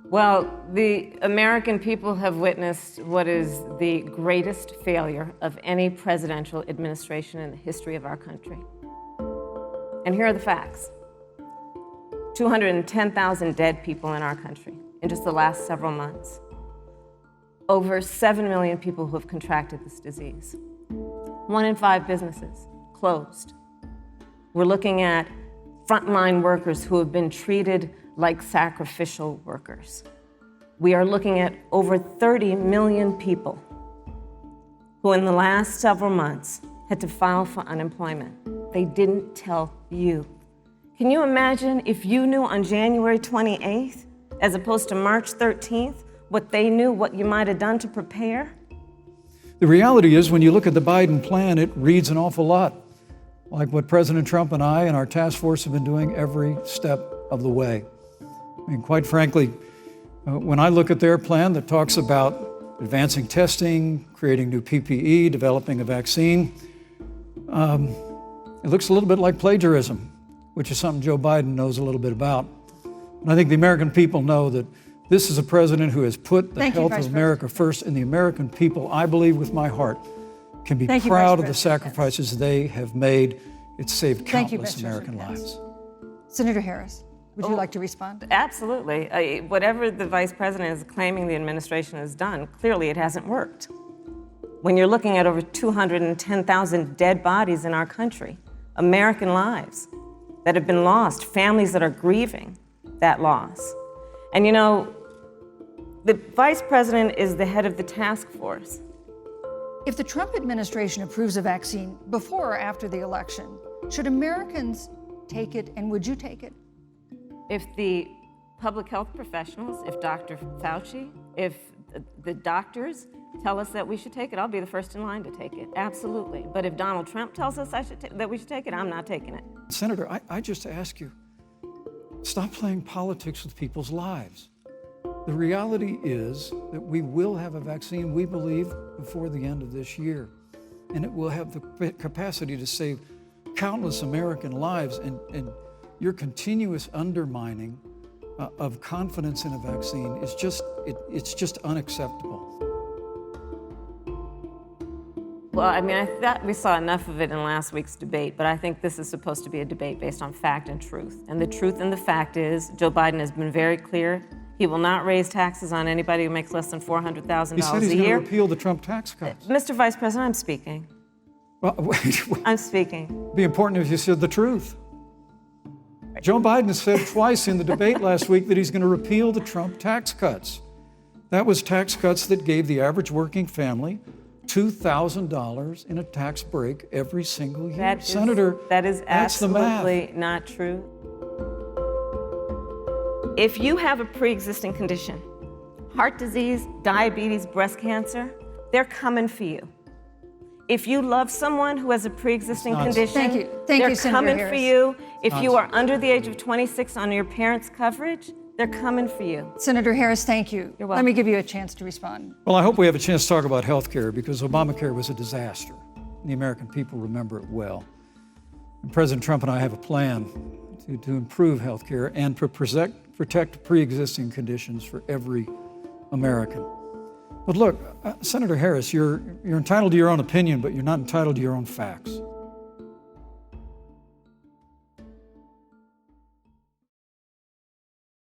Well, the American people have witnessed what is the greatest failure of any presidential administration in the history of our country. And here are the facts. 210,000 dead people in our country in just the last several months. Over 7 million people who have contracted this disease. 1 in 5 businesses closed. We're looking at frontline workers who have been treated like sacrificial workers. We are looking at over 30 million people who in the last several months had to file for unemployment. They didn't tell you. Can you imagine if you knew on January 28th, as opposed to March 13th, what they knew, what you might have done to prepare? The reality is, when you look at the Biden plan, it reads an awful lot like what President Trump and I and our task force have been doing every step of the way. I mean, quite frankly, when I look at their plan that talks about advancing testing, creating new PPE, developing a vaccine, it looks a little bit like plagiarism, which is something Joe Biden knows a little bit about. And I think the American people know that this is a president who has put the health of America first, and the American people, I believe with my heart, can be proud of the sacrifices they have made. It's saved countless American lives. Senator Harris, would you like to respond? Absolutely. Whatever the vice president is claiming the administration has done, clearly it hasn't worked. When you're looking at over 210,000 dead bodies in our country, American lives that have been lost, families that are grieving that loss. And you know, the vice president is the head of the task force. If the Trump administration approves a vaccine before or after the election, should Americans take it, and would you take it? If the public health professionals, if Dr. Fauci, if the doctors tell us that we should take it, I'll be the first in line to take it, absolutely. But if Donald Trump tells us that we should take it, I'm not taking it. Senator, I just ask you, stop playing politics with people's lives. The reality is that we will have a vaccine, we believe, before the end of this year. And it will have the capacity to save countless American lives. And your continuous undermining of confidence in a vaccine is it's just unacceptable. Well, I mean, I thought we saw enough of it in last week's debate, but I think this is supposed to be a debate based on fact and truth. And the truth and the fact is, Joe Biden has been very clear. He will not raise taxes on anybody who makes less than $400,000 a year. He said he's going to repeal the Trump tax cuts. Mr. Vice President, I'm speaking. Well, wait. I'm speaking. It'd be important if you said the truth. Joe Biden said twice in the debate last week that he's going to repeal the Trump tax cuts. That was tax cuts that gave the average working family $2,000 in a tax break every single year. Senator, that is absolutely not true. If you have a pre-existing condition, heart disease, diabetes, breast cancer, they're coming for you. If you love someone who has a pre-existing condition, they're coming for you. If you are under the age of 26 on your parents' coverage, they're coming for you. Senator Harris, thank you. You're welcome. Let me give you a chance to respond. Well, I hope we have a chance to talk about health care, because Obamacare was a disaster. The American people remember it well. And President Trump and I have a plan to improve health care and to protect pre-existing conditions for every American. But look, Senator Harris, you're entitled to your own opinion, but you're not entitled to your own facts.